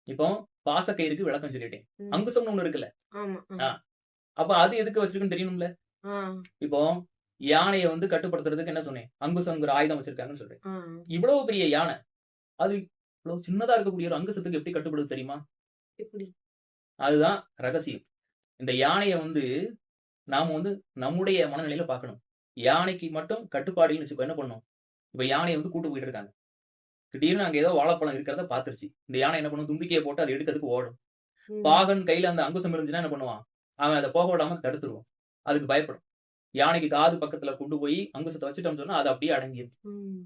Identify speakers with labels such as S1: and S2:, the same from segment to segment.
S1: இப்போ பாசக்கயிறுக்கு விளக்கம் சொல்லிட்டேன்.
S2: ம்.
S1: அங்குசம்னு ஒண்ணு இருக்குல்ல.
S2: ஆமா.
S1: ஆ. அப்ப அது எதுக்கு வச்சிருக்குன்னு தெரியணும்ல.
S2: ஆ.
S1: இப்போ யானைய வந்து கட்டுப்படுத்துறதுக்கு என்ன சொன்னேன்? அங்குசம்ங்கிற ஆயுதம் வச்சிருக்காங்கன்னு சொல்றேன்.
S2: ஆ.
S1: இவ்வளவு பெரிய யானை. அது இவ்வளவு சின்னதா இருக்கக்கூடிய ஒரு அங்குசத்துக்கு எப்படி கட்டுப்படுது தெரியுமா?
S2: எப்படி?
S1: அதுதான் ரகசியம். இந்த யானைய வந்து நாம வந்து நம்முடைய மனநிலையில பார்க்கணும். யானைக்கு மட்டும் கட்டுப்பாடு இல்லன்னு வச்சுக்கோ என்ன பண்ணும்? இப்ப யானைய வந்து கூட்டு போயிட்டு இருக்காங்க. திடீர்னு அங்க ஏதோ வாழைப்பழம் இருக்கிறத பார்த்துருச்சு. இந்த யானை என்ன பண்ணும்? தும்பிக்கைய போட்டு அத எடுக்கிறதுக்கு ஓடும்.
S2: ம்.
S1: பாகன் கையில அந்த அங்குசம் இருந்துச்சுன்னா என்ன பண்ணுவான்? அவன் அத போக விடாம தடுத்துருவான். அதுக்கு பயப்படும். யானைக்கு காது பக்கத்துல கொண்டு போய் அங்குசத்த வச்சுட்டோம்னு சொன்னா, அது அப்படியே அடங்கிரும்.
S2: ம்.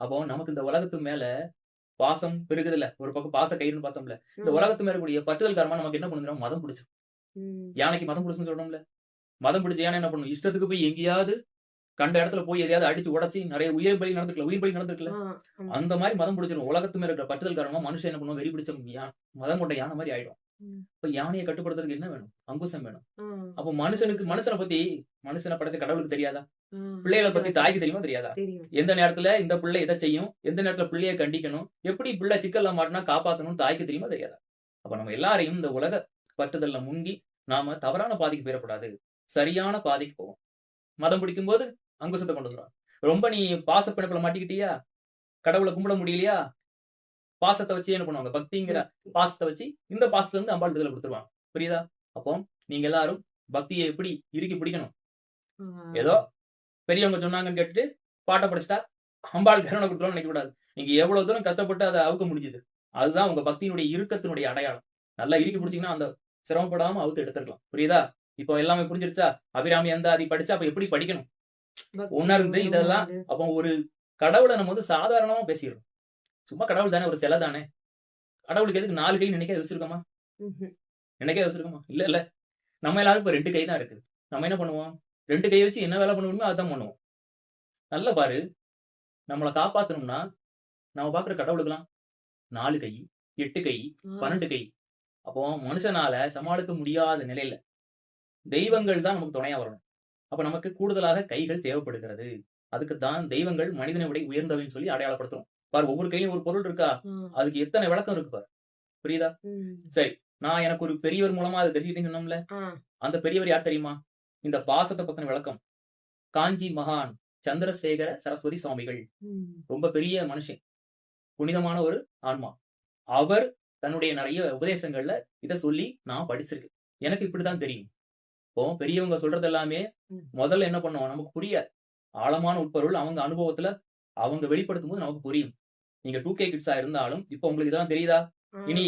S1: அப்போ நமக்கு இந்த உலகத்து மேல பாசம் பெருகுதுல்ல. ஒரு பக்கம் பாச கயிறுன்னு பார்த்தோம்ல. இந்த
S2: ஆமா.
S1: உலகத்து மேல இருக்கக்கூடிய பற்றுதல் காரணமா நமக்கு என்ன பண்ணுதுன்னா, மதம் பிடிச்சுரும்.
S2: ம்.
S1: யானைக்கு மதம் பிடிச்சுன்னு சொல்றோம்ல. மதம் பிடிச்ச யானை என்ன பண்ணும்? இஷ்டத்துக்கு போய் எங்கேயாவது கண்ட இடத்துல போய் எதையாவது அடிச்சு உடைச்சு நெறைய உயிர் பலி நடந்திருக்குல்ல.
S2: ஆ. ஆமா.
S1: அந்த மாரி மதம் பிடிச்சிரும். உலகத்து மேல இருக்கிற பற்றுதல் காரணமா மனுஷன் என்ன பண்ணுவான்? வெறி பிடிச்ச மதம் கொண்ட யானை மாரி ஆயிடும்.
S2: ம்.
S1: இப்ப யானைய கட்டுப்படுத்துறதுக்கு என்ன வேணும்? அங்குசம் வேணும்.
S2: ஆ.
S1: அப்போ மனுஷனுக்கு மனுஷன பத்தி மனுஷன படைச்ச கடவுளுக்கு தெரியாதா?
S2: ஆ.
S1: பிள்ளைகள பத்தி
S2: தெரியாது.
S1: தாய்க்கு தெரியுமா? தெரியாதா?
S2: தெரியும்.
S1: எந்த நேரத்துல இந்த பிள்ளை எத செய்யும்? எந்த நேரத்துல பிள்ளைய கண்டிக்கணும்? எப்படி பிள்ளை சிக்கல்ல மாட்டுனா காப்பாத்தணும்னு தாய்க்கு தெரியுமா? தெரியாதா? அப்ப நம்ம எல்லாரையும் இந்த உலக பற்றுதல்ல முங்கி நாம தவறான பாதைக்கு போயிறக்கூடாது. சரியான பாதைக்கு போவோம். மதம் பிடிக்கும்போது அங்குசத்த கொண்டு வந்துருவாங்க. ரொம்ப நீ பாச பிணைப்புல மாட்டிக்கிட்டியா? கடவுள கும்பிட முடியலையா? பாசத்த வச்சு என்ன பண்ணுவாங்க? பக்திங்கிற
S2: பக்தி.
S1: பாசத்த வச்சு இந்த பாசத்துல இருந்து அம்பாள் விடுதலை குடுத்துருவாங்க. புரியுதா? அப்போ நீங்க எல்லாரும் பக்திய எப்படி இறுக்கி பிடிக்கணும்?
S2: ஆ.
S1: ஏதோ பெரியவங்க சொன்னாங்கன்னு கேட்டுட்டு, பாட்ட படிச்சுட்டா, அம்பாள் கருணை குடுத்துருவான்னு நினைக்கக்கூடாது. நீங்க எவ்வளவு தூரம் கஷ்டப்பட்டு அத அவுக்க முடிஞ்சது. அதுதான் உங்க பக்தியினுடைய இறுக்கத்தினுடைய அடையாளம். நல்லா இறுக்கி
S2: ம்.
S1: பிடிச்சீங்கன்னா, அந்த சிரமப்படாம அவுத்து எடுத்துறலாம். புரியுதா? இப்போ எல்லாமே புரிஞ்சிருச்சா? அபிராமி அந்தாதி படிச்சா அப்ப எப்படி படிக்கணும்?
S2: பக்தி
S1: உணர்ந்து
S2: யோகம்
S1: இதெல்லாம்
S2: வந்து
S1: அப்போ ஒரு கடவுள நம்ம வந்து சாதாரணமா பேசிறோம். சும்மா கடவுள் தானே, ஒரு சிலை தானே. கடவுளுக்கு எதுக்கு 4 கை நினைக்க வச்சிருக்கோமா?
S2: ம்ஹ்ம்.
S1: நினைக்க வச்சிருக்கோமா? இல்ல. நம்ம எல்லாருக்கும் இப்ப 2 கை தான் இருக்கு. நம்ம என்ன பண்ணுவோம்? 2 கைய வச்சு என்ன வேலை பண்ண முடியுமோ அதான் பண்ணுவோம். நல்லா பாரு, நம்மள காப்பாத்தணும்னா, நம்ம பார்க்குற கடவுளுக்கெல்லாம் 4 கை, 8 கை,
S2: ஆ.
S1: 12 கை. அப்போ மனுஷனால சமாளிக்க முடியாத நிலையில தெய்வங்கள் தான் நமக்கு துணையா வரணும். அப்ப நமக்கு கூடுதலாக கைகள் தேவைப்படுகிறது. அதுக்கு தான் தெய்வங்கள் மனிதனை விட உயர்ந்தவைன்னு சொல்லி அடையாளப்படுத்துறோம். பாரு, ஒவ்வொரு கையிலும் ஒரு பொருள் இருக்கா?
S2: ஆ.
S1: அதுக்கு எத்தனை விளக்கம் இருக்கு பாரு. புரியுதா?
S2: ம்.
S1: சரி. நான் எனக்கு ஒரு பெரியவர் மூலமா அத தெரிஞ்சுக்கிட்டேன்னு சொன்னோம்ல.
S2: ஆ.
S1: அந்த பெரியவர் யார் தெரியுமா? இந்த பாசத்த பத்தின விளக்கம். காஞ்சி மகான் சந்திரசேகர சரஸ்வதி சுவாமிகள்.
S2: ம்.
S1: ரொம்ப பெரிய மனுஷன். புனிதமான ஒரு ஆன்மா. அவர் தன்னுடைய நெறைய உபதேசங்கள்ல இத சொல்லி நான் படிச்சிருக்கேன். எனக்கு இப்படித்தான் தெரியும். இப்போ பெரியவங்க சொல்றது எல்லாமே
S2: ம்.
S1: முதல்ல என்ன பண்ணுவோம்? நமக்கு புரியாது. ஆழமான உட்பொருள் அவங்க அனுபவத்துல அவங்க வெளிப்படுத்தும்போது நமக்கு புரியும். நீங்க 2K கிட்ஸா இருந்தாலும், இப்ப உங்களுக்கு இதெல்லாம் தெரியுதா?
S2: ஆ.
S1: இனி